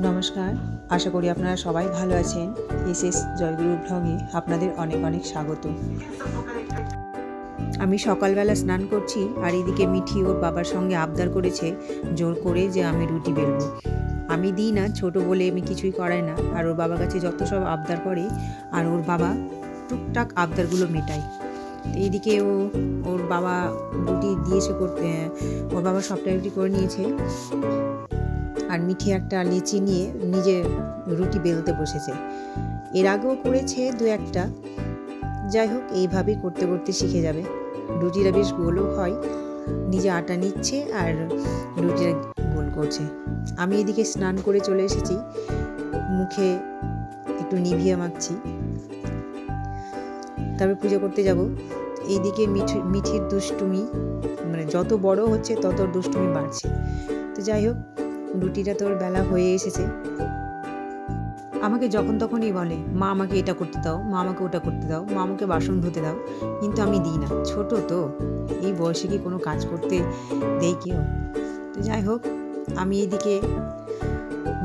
নমস্কার, আশা করি আপনারা সবাই ভালো আছেন। এসএস জয়গুরু ব্লগে আপনাদের অনেক অনেক স্বাগত। আমি সকালবেলা স্নান করছি আর এদিকে মিঠি ওর বাবার সঙ্গে আবদার করেছে জোর করে যে আমি রুটি বেলবো। আমি দিই না, ছোট বলে আমি কিছুই করাই না। আর ওর বাবার কাছে যত সব আবদার করে আর ওর বাবা টুকটাক আবদারগুলো মেটায়। এইদিকে ওর বাবা রুটি দিয়েছে করতে, ওর বাবা সবটা রুটি করে নিয়েছে আর মিঠি একটা লিচি নিয়ে নিজে রুটি বেলতে বসেছে। এর আগেও করেছে দু একটা, যাই হোক এইভাবেই করতে করতে শিখে যাবে। রুটিটা বেশ গোলও হয়, নিজে আটা নিচ্ছে আর রুটিটা গোল করছে। আমি এদিকে স্নান করে চলে এসেছি, মুখে একটু নিভিয়া মাখছি, তারপর পুজো করতে যাব। এইদিকে মিঠির দুষ্টুমি মানে যত বড় হচ্ছে তত দুষ্টুমি বাড়ছে। তো যাই হোক, রুটিটা তোর বেলা হয়ে এসেছে। আমাকে যখন তখনই বলে, মা আমাকে এটা করতে দাও, মা আমাকে ওটা করতে দাও, মা আমাকে বাসন ধুতে দাও, কিন্তু আমি দিই না। ছোট তো, এই বয়সে কি কোনো কাজ করতে দেই কেউ? তো যাই হোক, আমি এদিকে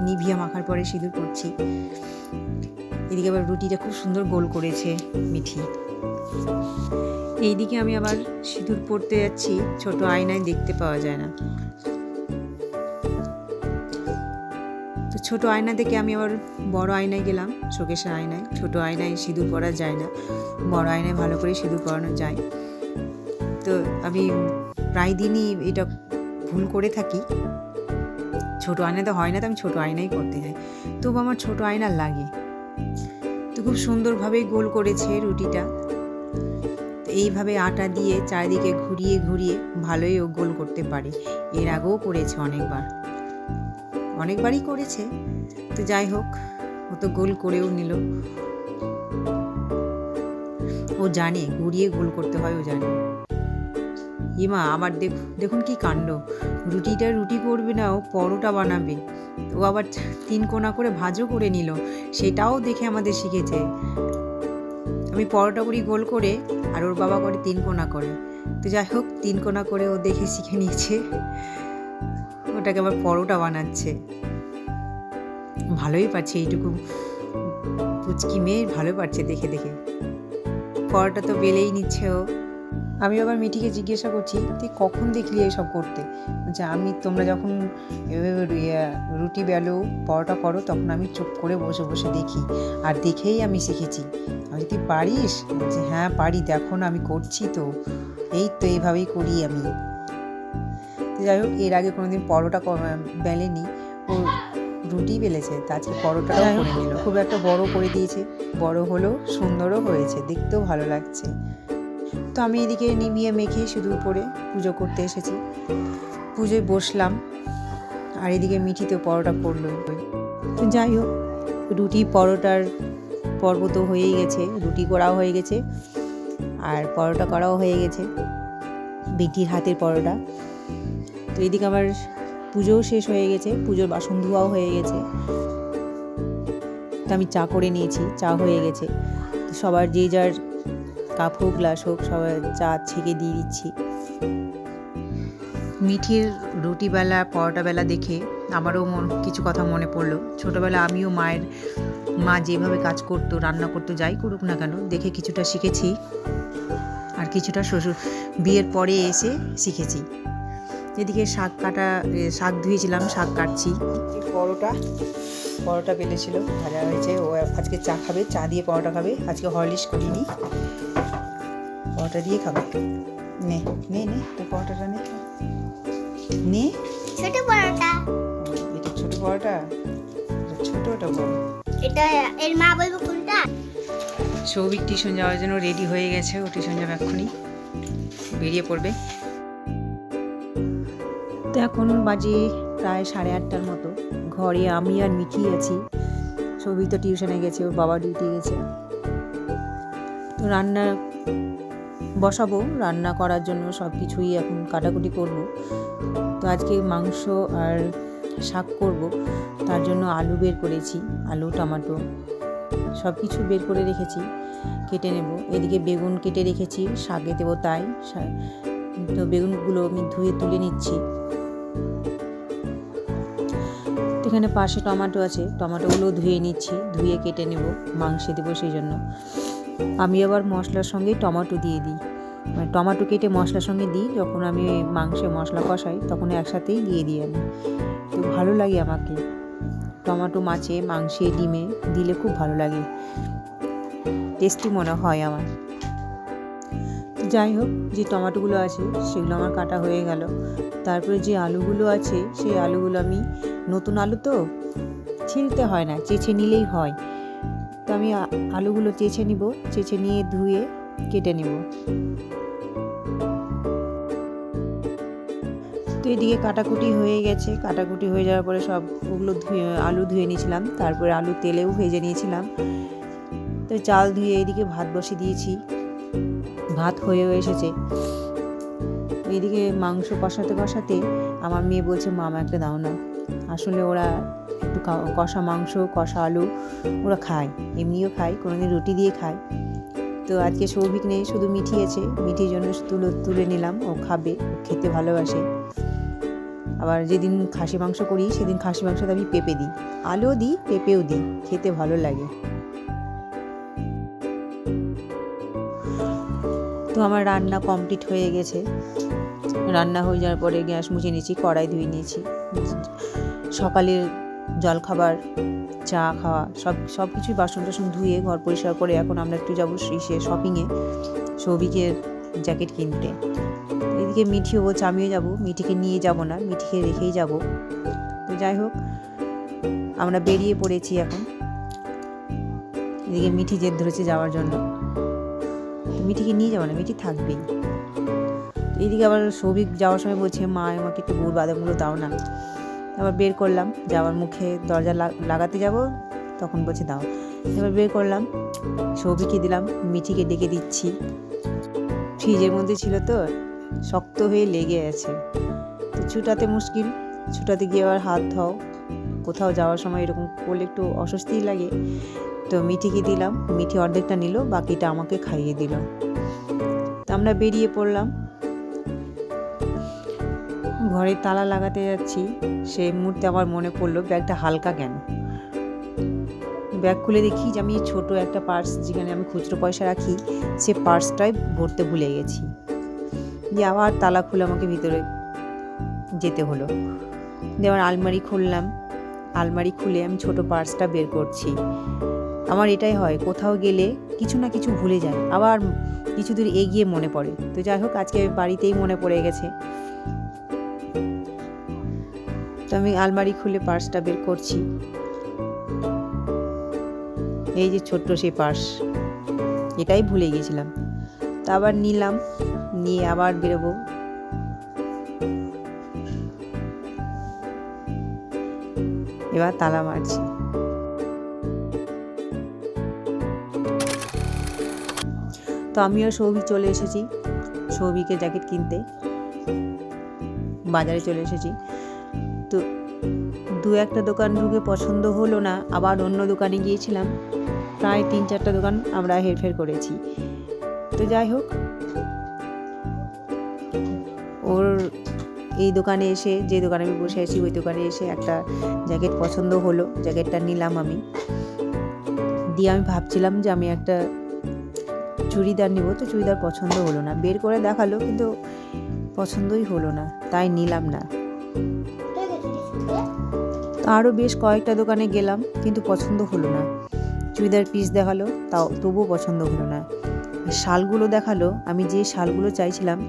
নিভিয়া মাখার পরে সিঁদুর করছি। এদিকে আবার রুটিটা খুব সুন্দর গোল করেছে মিঠি। এইদিকে আমি আবার সিঁদুর পরতে যাচ্ছি, ছোট আয়নায় দেখতে পাওয়া যায় না। তো ছোট আয়না থেকে আমি আবার বড় আয়নায় গেলাম, শোকেশের আয়নায়। ছোট আয়নায় সিঁদুর পরা যায় না, বড় আয়নায় ভালো করে সিঁদুর পরানো যায়। তো আমি প্রায় দিনই এটা ভুল করে থাকি, ছোট আয়নাতে হয় না, তো আমি ছোট আয়নাই করতে যাই। তবু আমার ছোট আয়না লাগে। তো খুব সুন্দরভাবে গোল করেছে রুটিটা। এইভাবে আটা দিয়ে চারিদিকে ঘুরিয়ে ঘুরিয়ে ভালোই ও গোল করতে পারে। এর আগেও করেছে অনেকবারই করেছে। তো যাই হোক, ও তো গোল করেও নিল। ও জানে ঘুরিয়ে গোল করতে হয়, ও জানে। ইমা আবার দেখুন কি কাণ্ড, রুটি করবে না, ও পরোটা বানাবে। ও আবার 3 কোনা করে ভাজও করে নিল, সেটাও দেখে আমাদের শিখেছে। আমি পরোটা করি গোল করে আর ওর বাবা করে 3 কোনা করে। তো যাই হোক, 3 কোনা করে ও দেখে শিখে নিয়েছে, ওটাকে আবার পরোটা বানাচ্ছে। ভালোই পারছে, এইটুকু পুচকি মেয়ে ভালো পারছে দেখে দেখে। পরোটা তো বেলেই নিচ্ছে ও। আমি আবার মিঠিকে জিজ্ঞাসা করছি, তুই কখন দেখলি এসব করতে? বলছে, তোমরা যখন রুটি বেলো পরোটা করো তখন আমি চুপ করে বসে বসে দেখি, আর দেখেই আমি শিখেছি। আমি, তুই পারিস? বলছে, হ্যাঁ পারি, দেখো না আমি করছি তো, এই তো এইভাবেই করি আমি। যাই হোক, এর আগে কোনোদিন পরোটা বেলেনি, ও রুটি বেলেছে, তা আজকে পরোটাটাও করে নিল। খুব একটা বড় করে দিয়েছে, বড় হলো, সুন্দরও হয়েছে, দেখতেও ভালো লাগছে। তো আমি এদিকে নিভিয়ে মেখে সিঁদুর পরে পুজো করতে এসেছি। পুজোয় বসলাম আর এদিকে মিঠিতেও পরোটা করলো। তো যাই হোক, রুটি পরোটার পর্ব তো হয়েই গেছে, রুটি করাও হয়ে গেছে আর পরোটা করাও হয়ে গেছে, মিঠির হাতের পরোটা। তো এদিকে আমার পুজোও শেষ হয়ে গেছে, পুজোর বাসন ধোয়াও হয়ে গেছে। তো আমি চা করে নিয়েছি, চা হয়ে গেছে। তো সবার যে যার কাপ হোক গ্লাস হোক সবাই চা ছেঁকে দিয়ে দিচ্ছি। মিঠির রুটি বেলা পরোটা বেলা দেখে আমারও কিছু কথা মনে পড়লো। ছোটোবেলা আমিও মা যেভাবে কাজ করতো, রান্না করতো, যাই করুক না কেন, দেখে কিছুটা শিখেছি আর কিছুটা শ্বশুর বিয়ের পরে এসে শিখেছি। এদিকে শাক ধুয়েছিলাম, শাক কাটছি। পরোটা বেলেছিল, ভাজা হয়েছে। ও আজকে চা খাবে, চা দিয়ে পরোটা খাবে। আজকে হরলিক্স করিনি, পরোটা দিয়ে খাবে। নে নে নে, তো পরোটাটা নে, ছোট পরোটা। এটা ছোট পরোটা, ছোটটা বড়। এটা এর মা বলবো কোনটা? সৌভিক টিউশন যাওয়ার জন্য রেডি হয়ে গেছে, ও টিউশন যাবে, এক্ষুনি বেরিয়ে পড়বে। তো এখন বাজে প্রায় 8:30টার মতো। ঘরে আমি আর মিঠি আছি, সৌভিক তো টিউশনে গেছে, ওর বাবা ডিউটি গেছে। তো রান্না বসাবো, রান্না করার জন্য সব কিছুই এখন কাটাকুটি করব। তো আজকে মাংস আর শাক করব, তার জন্য আলু বের করেছি, আলু টমেটো সব কিছু বের করে রেখেছি, কেটে নেব। এদিকে বেগুন কেটে রেখেছি, শাকে দেবো তাই। তো বেগুনগুলো আমি ধুয়ে তুলে নিচ্ছি। তো এখানে পাশে টমেটো আছে, টমেটোগুলো ধুয়ে নিচ্ছি, ধুয়ে কেটে নেব, মাংসে দেবো সেই জন্য। আমি আবার মশলার সঙ্গে টমেটো দিয়ে দিই, মানে টমেটো কেটে মশলার সঙ্গে দিই, যখন আমি মাংসে মশলা কষাই তখন একসাথেই দিয়ে দিই আমি। তো ভালো লাগে আমাকে টমেটো মাছে, মাংসে, ডিমে দিলে খুব ভালো লাগে, টেস্টি মনে হয় আমার। যাই হোক, যে টমেটোগুলো আছে সেগুলো আমার কাটা হয়ে গেল। তারপরে যে আলুগুলো আছে সেই আলুগুলো আমি, নতুন আলু তো ছিলতে হয় না, চেঁচে নিলেই হয়। তো আমি আলুগুলো চেঁচে নিব, চেঁচে নিয়ে ধুয়ে কেটে নিব। তো এদিকে কাটাকুটি হয়ে গেছে, কাটাকুটি হয়ে যাওয়ার পরে সব ওগুলো ধুয়ে আলু ধুয়ে নিয়েছিলাম, তারপরে আলু তেলেও ভেজে নিয়েছিলাম। তো চাল ধুয়ে এদিকে ভাত বসিয়ে দিয়েছি, ভাত হয়েও এসেছে। এদিকে মাংস কষাতে কষাতে আমার মেয়ে বলছে মামা একটা দাও না। আসলে ওরা একটু কষা মাংস, কষা আলু ওরা খায়, এমনিও খায়, কোনোদিন রুটি দিয়ে খায়। তো আজকে সৌভিক নেই, শুধু মিঠি আছে, মিঠির জন্য তুলে নিলাম, ও খাবে, খেতে ভালোবাসে। আবার যেদিন খাসি মাংস করি সেদিন খাসি মাংসতে আমি পেঁপে দিই, আলুও দিই, পেঁপেও দিই, খেতে ভালো লাগে। তো আমার রান্না কমপ্লিট হয়ে গেছে। রান্না হয়ে যাওয়ার পরে গ্যাস মুছে নিয়েছি, কড়াই ধুয়ে নিয়েছি, সকালের জলখাবার, চা খাওয়া, সব কিছুই বাসন টাসন ধুয়ে ঘর পরিষ্কার করে এখন আমরা একটু যাবো শপিংয়ে, সৌভিকের জ্যাকেট কিনতে। এদিকে মিঠিও বলছে আমিও যাবো, মিঠিকে নিয়ে যাব না, মিঠিকে রেখেই যাব। তো যাই হোক, আমরা বেরিয়ে পড়েছি এখন। এদিকে মিঠি জেদ ধরেছে যাওয়ার জন্য, মিঠিকে নিয়ে যাবো না, মিঠি থাকবেই। এইদিকে আবার সৌভিক যাওয়ার সময় বলছে মা আমাকে একটু গুড় বাদামগুলো দাও না। আবার বের করলাম, যাওয়ার মুখে দরজা লাগাতে যাব, তখন বলছে দাও। এবার বের করলাম, সৌভিককে দিলাম, মিঠিকে ডেকে দিচ্ছি। ফ্রিজের মধ্যে ছিল তো, শক্ত হয়ে লেগে আছে, তো ছুটাতে মুশকিল, ছুটাতে গিয়ে আবার হাত ধাও, কোথাও যাওয়ার সময় এরকম করলে একটু অস্বস্তি লাগে। তো মিঠিকে দিলাম, মিঠি অর্ধেকটা নিল, বাকিটা আমাকে খাইয়ে দিল। তো আমরা বেরিয়ে পড়লাম, ঘরে তালা লাগাতে যাচ্ছি, সেই মুহূর্তে আমার মনে পড়লো ব্যাগটা হালকা কেন। ব্যাগ খুলে দেখি যে আমি ছোট একটা পার্স, যেখানে আমি খুচরো পয়সা রাখি, সে পার্সটাই ভরতে ভুলে গেছি। দিয়ে আবার তালা খুলে আমাকে ভিতরে যেতে হলো। দিয়ে আবার আলমারি খুললাম, আলমারি খুলে আমি ছোট পার্সটা বের করছি। আমার এটাই হয়, কোথাও গেলে কিছু না কিছু ভুলে যায়, আবার কিছু দূর এগিয়ে মনে পড়ে। তো যাই হোক, আজকে বাড়িতেই মনে পড়ে গেছে। তো আমি আলমারি খুলে পার্সটা বের করছি, এই যে ছোট্ট সেই পার্স, এটাই ভুলে গিয়েছিলাম। তা আবার নিলাম, নিয়ে আবার বেরোবো। এবার তালা মারছি। তো আমিও সৌভিক চলে এসেছি, সৌভিকের জ্যাকেট কিনতে বাজারে চলে এসেছি। তো দু একটা দোকান ঢুকে পছন্দ হলো না, আবার অন্য দোকানে গিয়েছিলাম, প্রায় 3-4টা দোকান আমরা হেরফের করেছি। তো যাই হোক, ওর এই দোকানে এসে, যে দোকানে আমি বসে আছি ওই দোকানে এসে একটা জ্যাকেট পছন্দ হলো, জ্যাকেটটা নিলাম আমি। দিয়ে আমি ভাবছিলাম যে আমি একটা চুড়িদার নেব, তো চুড়িদার পছন্দ হলো না, বের করে দেখালো কিন্তু পছন্দই হলো না, তাই নিলাম না। আরও বেশ কয়েকটা দোকানে গেলাম, কিন্তু পছন্দ হলো না। চুড়িদার পিস দেখালো, তবুও পছন্দ হলো না। শালগুলো দেখালো, আমি যে শালগুলো চাইছিলাম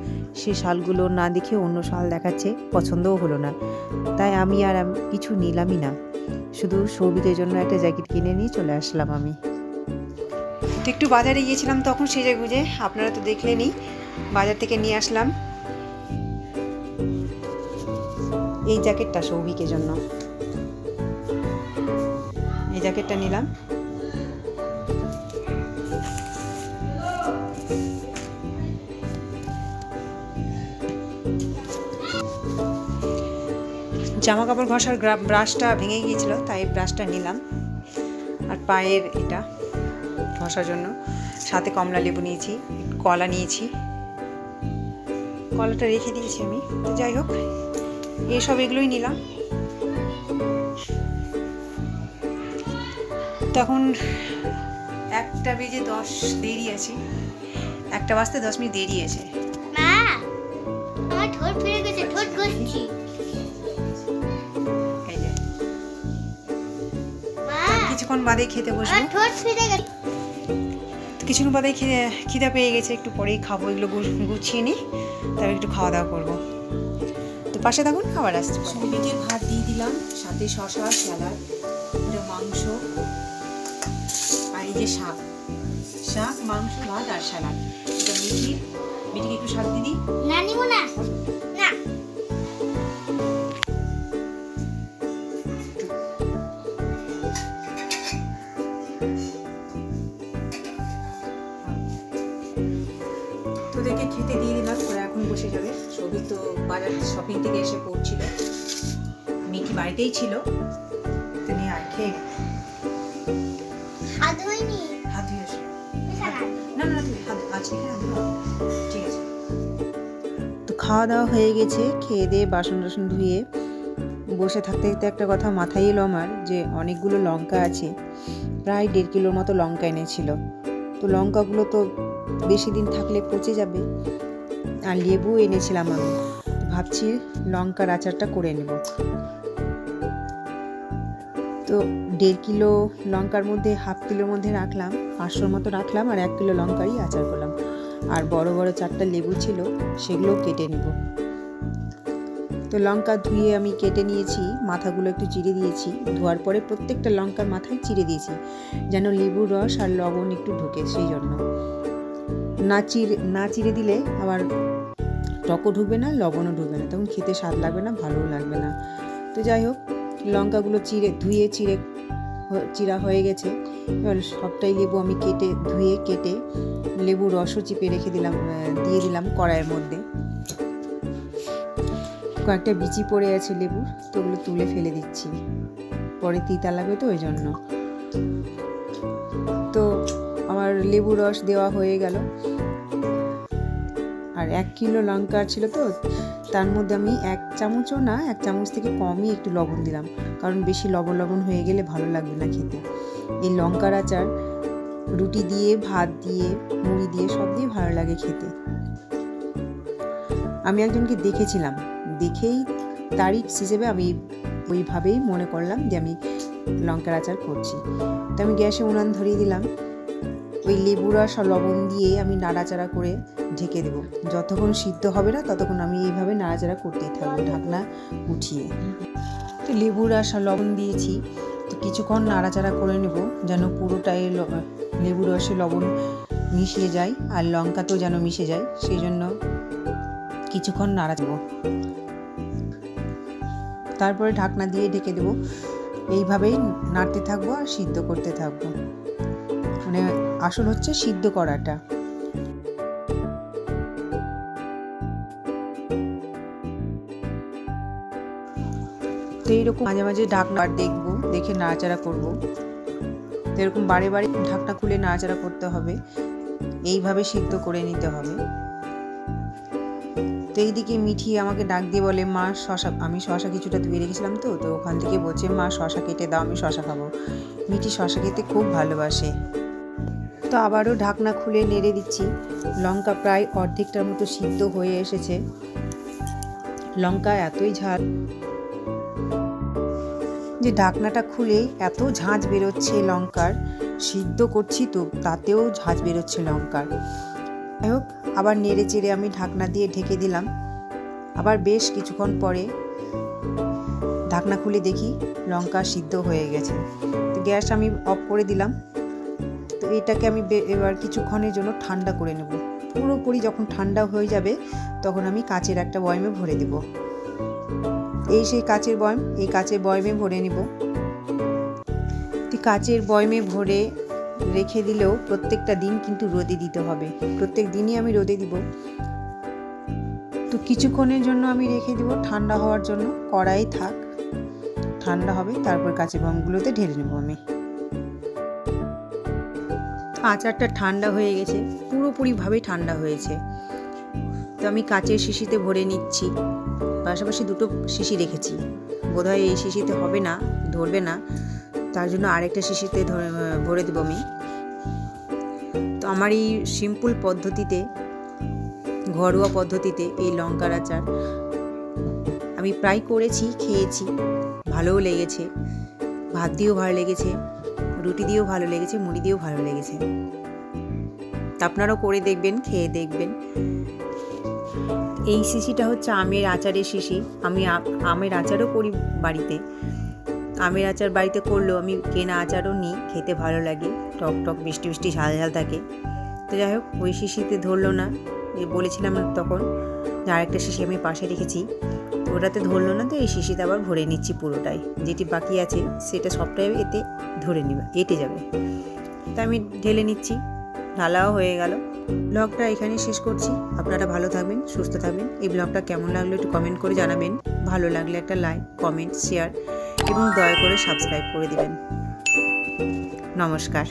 সে শালগুলো না দেখে অন্য শাল দেখাচ্ছে, পছন্দও হলো না। তাই আমি আর কিছু নিলামই না, শুধু সৌভিকের জন্য একটা জ্যাকেট কিনে নিয়ে চলে আসলাম আমি। তো একটু বাজারে গিয়েছিলাম, তখন সেজে গুজে, আপনারা তো দেখলেনই, বাজার থেকে নিয়ে আসলাম এই জ্যাকেটটা সৌভিকের জন্য। এই জ্যাকেটটা নিলাম। জামা কাপড় ঘষার ব্রাশটা ভেঙে গিয়েছিল, তাই ব্রাশটা নিলাম। আর পায়ের এটা ঘষার জন্য সাথে কমলা লেবু নিয়েছি, কলা নিয়েছি, কলাটা রেখে দিয়েছি আমি। তো যাই হোক, এগুলোই নিলাম। তখন 1:10 দেরি আছে, 1:10 দেরি আছে। মা আমার ঠোঁট ফিরে গেছে, ঠোঁট ঘষছি। এই যে মা কিছুক্ষণ বাদে খেতে বসবো। আমার ঠোঁট ফিরে গেছে। কিছুক্ষণ বাদে খিদা পেয়ে গেছে, একটু পরেই খাবো। এগুলো গুছিয়ে নিই, তারপর একটু খাওয়া দাওয়া করবো। তো পাশে থাকুন, খাবার আসছে। সন্ধ্যে ভাত দিয়ে দিলাম, সাথে শশা, স্যালাড, এটা মাংস, আর এই যে শাক, মাংস, ভাত আর স্যালাড। এটা মিঠিকে একটু শাক দিয়ে দিই। না নিব না, না। তোদেরকে খেতে দিয়ে দিলাম, ওরা এখন বসে যাবে। সবই তো বাজার শপিং থেকে এসে পড়ছিল, মিঠি বাড়িতেই ছিল, তো নিয়ে আর খেয়ে হাত ধুইনি। হাত ধুয়ে এসো। বিছানা। না না, তুমি হাত আজকে ঠিক আছে। তো খাওয়া দাওয়া হয়ে গেছে, খেয়ে দিয়ে বাসন টাসন ধুয়ে বসে থাকতে থাকতে একটা কথা মাথায় এলো আমার, যে অনেকগুলো লঙ্কা আছে, প্রায় 1.5 কিলোর মতো লঙ্কা এনেছিল। তো লঙ্কাগুলো তো বেশি দিন থাকলে পচে যাবে, আর লেবু এনেছিলাম আমি। ভাবছি লঙ্কার আচারটা করে নেব। তো 1.5 কিলো লঙ্কার মধ্যে 1/2 কিলোর মধ্যে রাখলাম, 500 মতো রাখলাম, আর 1 কিলো লঙ্কারই আচার করলাম। আর বড় বড় 4টা লেবু ছিল, সেগুলো কেটে নেব। তো লঙ্কা ধুয়ে আমি কেটে নিয়েছি, মাথাগুলো একটু চিড়ে দিয়েছি। ধোয়ার পরে প্রত্যেকটা লঙ্কার মাথায় চিড়ে দিয়েছি, যেন লেবুর রস আর লবণ একটু ঢোকে, সেই জন্য। না চিড়ে দিলে আবার টকও ঢুকবে না, লবণও ঢুকবে না, তখন খেতে স্বাদ লাগবে না, ভালোও লাগবে না। তো যাই হোক, লঙ্কাগুলো ধুয়ে চিড়া হয়ে গেছে। এবার সবটাই লেবু আমি কেটে লেবুর রসও চিপে দিয়ে দিলাম কড়াইয়ের মধ্যে। কয়েকটা বিচি পড়ে আছে লেবুর, তো ওগুলো তুলে ফেলে দিচ্ছি, পরে তিতা লাগবে তো ওই জন্য। তো আমার লেবু রস দেওয়া হয়ে গেল, আর 1 কিলো লঙ্কা ছিল, তো তার মধ্যে আমি 1 চামচও না, 1 চামচ থেকে কমই একটু লবণ দিলাম, কারণ বেশি লবণ হয়ে গেলে ভালো লাগবে না খেতে। এই লঙ্কার আচার রুটি দিয়ে, ভাত দিয়ে, মুড়ি দিয়ে, সব দিয়ে ভালো লাগে খেতে। আমি একজনকে দেখেছিলাম, দেখেই তারই হিসেবে আমি ওইভাবেই মনে করলাম যে আমি লঙ্কার আচার করছি। তো আমি গ্যাসে উনান ধরিয়ে দিলাম, ওই লেবু রস আর লবণ দিয়ে আমি নাড়াচাড়া করে ঢেকে দেবো। যতক্ষণ সিদ্ধ হবে না ততক্ষণ আমি এইভাবে নাড়াচাড়া করতেই থাকবো, ঢাকনা উঠিয়ে। তো লেবু রস আর লবণ দিয়েছি, তো কিছুক্ষণ নাড়াচাড়া করে নেব, যেন পুরোটাই লেবু রসে লবণ মিশিয়ে যায়, আর লঙ্কাতেও যেন মিশে যায়, সেই জন্য কিছুক্ষণ নাড়া দেবো। তারপরে ঢাকনা দিয়ে ঢেকে দেবো। এইভাবেই নাড়তে থাকবো আর সিদ্ধ করতে থাকবো, মানে আসল হচ্ছে সিদ্ধ করাটা। তো এইরকম মাঝে মাঝে ঢাকনা দেখবো, দেখে নাড়াচাড়া করবো। তো এরকম বারে বারে ঢাকনা খুলে নাড়াচাড়া করতে হবে, এইভাবে সিদ্ধ করে নিতে হবে। তো এইদিকে মিঠি আমাকে ডাক দিয়ে বলে, মা আমি শশা কিছুটা ধুয়ে রেখেছিলাম, তো ওখান থেকে বলছে, মা শশা কেটে দাও, আমি শশা খাবো। মিঠি শশা খেতে খুব ভালোবাসে। তো আবারও ঢাকনা খুলে নেড়ে দিচ্ছি। লঙ্কা প্রায় অর্ধেকটার মতো সিদ্ধ হয়ে এসেছে। লঙ্কা এতই ঝাল যে ঢাকনাটা খুলে এত ঝাঁঝ বেরোচ্ছে লঙ্কার, সিদ্ধ করছি তো তাতেও ঝাঁঝ বেরোচ্ছে লঙ্কার। যাই হোক, আবার নেড়ে চেড়ে আমি ঢাকনা দিয়ে ঢেকে দিলাম। আবার বেশ কিছুক্ষণ পরে ঢাকনা খুলে দেখি লঙ্কা সিদ্ধ হয়ে গেছে। তো গ্যাস আমি অফ করে দিলাম। তো এটাকে আমি এবার কিছুক্ষণের জন্য ঠান্ডা করে নেব। পুরোপুরি যখন ঠান্ডা হয়ে যাবে তখন আমি কাচের একটা বয়ামে ভরে দেব। এই সেই কাচের বয়াম, এই কাচের বয়ামে ভরে নেব। কাচের বয়ামে ভরে রেখে দিলেও প্রত্যেকটা দিন কিন্তু রোদে দিতে হবে, প্রত্যেক দিনই আমি রোদে দিব। তো কিছুক্ষণের জন্য আমি রেখে দিব ঠান্ডা হওয়ার জন্য। কড়াই থাক, ঠান্ডা হবে, তারপর কাচের বয়ামগুলোতে ঢেলে নেব আমি। আচারটা ঠান্ডা হয়ে গেছে, পুরোপুরিভাবে ঠান্ডা হয়েছে। তো আমি কাচের শিশিতে ভরে নিচ্ছি। পাশাপাশি দুটো শিশি রেখেছি, বোধহয় এই শিশিতে হবে না, ধরবে না, তার জন্য আরেকটা শিশিতে ভরে দেবো আমি। তো আমার এই সিম্পল পদ্ধতিতে, ঘরোয়া পদ্ধতিতে এই লঙ্কার আচার আমি প্রায় করেছি, খেয়েছি, ভালোও লেগেছে। ভাত দিয়েও ভালো লেগেছে, রুটি দিয়েও ভালো লেগেছে, মুড়ি দিয়েও ভালো লেগেছে। তা আপনারাও করে দেখবেন, খেয়ে দেখবেন। এই শিশিটা হচ্ছে আমের আচারের শিশি। আমি আমের আচারও করি বাড়িতে। আমের আচার বাড়িতে করলেও আমি কেনা আচারও নিই, খেতে ভালো লাগে, টক টক মিষ্টি মিষ্টি ঝাল ঝাল থাকে। তো যাই হোক, ওই শিশিতে ধরলো না, বলেছিলাম তখন যে আরেকটা শিশি আমি পাশে রেখেছি, তো ওটাতে ধরলো না। তো এই শিশিতে আবার ভরে নিচ্ছি পুরোটাই, যেটি বাকি আছে সেটা সবটাই এতে ধরে নিবে, এঁটে যাবে। তা আমি ঢেলে নিচ্ছি, ঢালাও হয়ে গেল। ব্লগটা এখানেই শেষ করছি। আপনারা ভালো থাকবেন, সুস্থ থাকবেন। এই ব্লগটা কেমন লাগলো একটু কমেন্ট করে জানাবেন। ভালো লাগলে একটা লাইক, কমেন্ট, শেয়ার এবং দয়া করে সাবস্ক্রাইব করে দিবেন। নমস্কার।